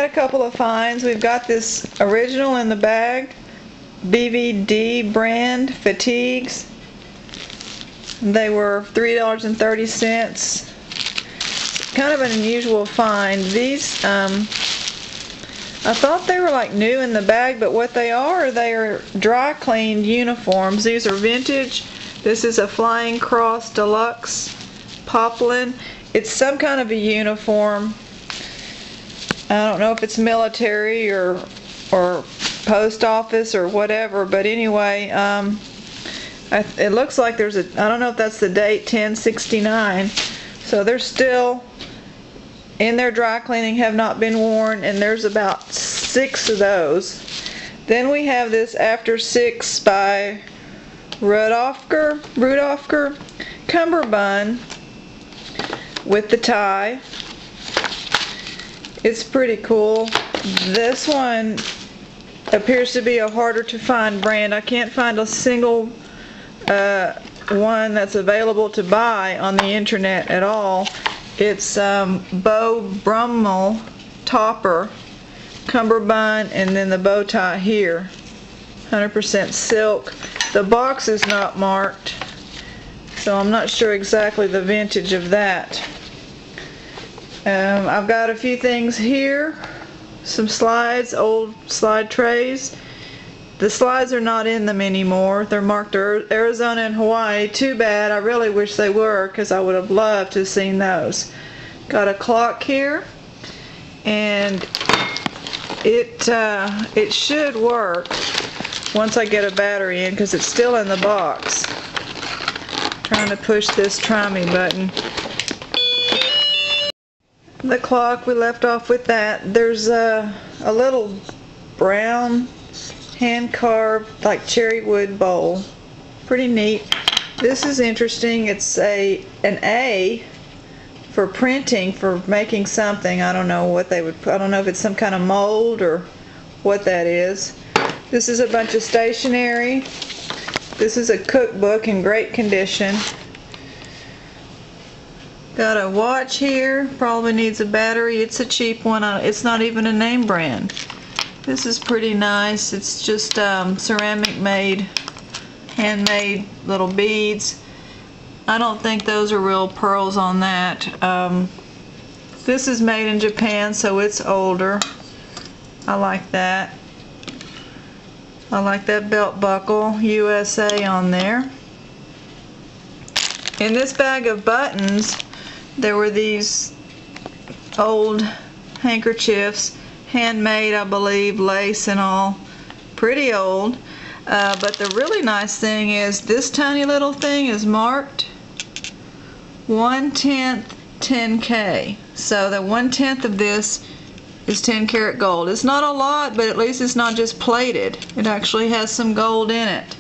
a couple of finds. We've got this original in the bag, BVD brand fatigues. They were $3.30. Kind of an unusual find. These, I thought they were like new in the bag, but what they are dry cleaned uniforms. These are vintage. This is a Flying Cross Deluxe Poplin. It's some kind of a uniform. I don't know if it's military or post office or whatever, but anyway, it looks like there's I don't know if that's the date, 1069. So they're still in their dry cleaning, have not been worn, and there's about 6 of those. Then we have this After 6 by Rudolfker cummerbund with the tie. It's pretty cool. This one appears to be a harder to find brand. I can't find a single one that's available to buy on the internet at all. It's Beau Brummel topper, cummerbund, and then the bow tie here. 100% silk. The box is not marked, so I'm not sure exactly the vintage of that. I've got a few things here. Some slides, old slide trays. The slides are not in them anymore. They're marked Arizona and Hawaii. Too bad. I really wish they were, because I would have loved to have seen those. Got a clock here, and it should work once I get a battery in, because it's still in the box. Trying to push this try me button. The clock, we left off with that. There's a little brown hand-carved like cherry wood bowl. Pretty neat. This is interesting. It's an A for printing, for making something. I don't know what they would put. I don't know if it's some kind of mold or what that is. This is a bunch of stationery. This is a cookbook in great condition. Got a watch here. Probably needs a battery. It's a cheap one. It's not even a name brand. This is pretty nice. It's just ceramic made, handmade little beads. I don't think those are real pearls on that. This is made in Japan, so it's older. I like that. I like that belt buckle, USA on there. In this bag of buttons, there were these old handkerchiefs, handmade, I believe, lace and all. Pretty old. But the really nice thing is this tiny little thing is marked 1/10 10K. So the 1/10 of this is 10 karat gold. It's not a lot, but at least it's not just plated. It actually has some gold in it.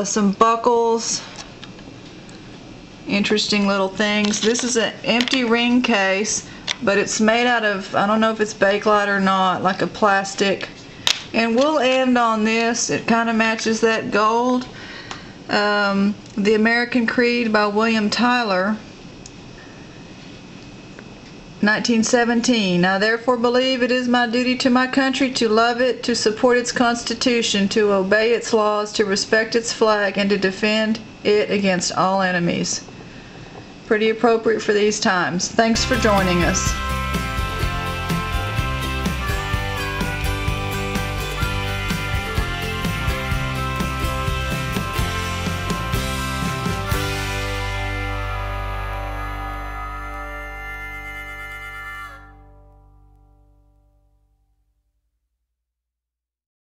Some buckles. Interesting little things. This is an empty ring case, but it's made out of, I don't know if it's Bakelite or not, like a plastic. And we'll end on this. It kind of matches that gold. The American Creed by William Tyler, 1917. I therefore believe it is my duty to my country to love it, to support its Constitution, to obey its laws, to respect its flag, and to defend it against all enemies. Pretty appropriate for these times. Thanks for joining us.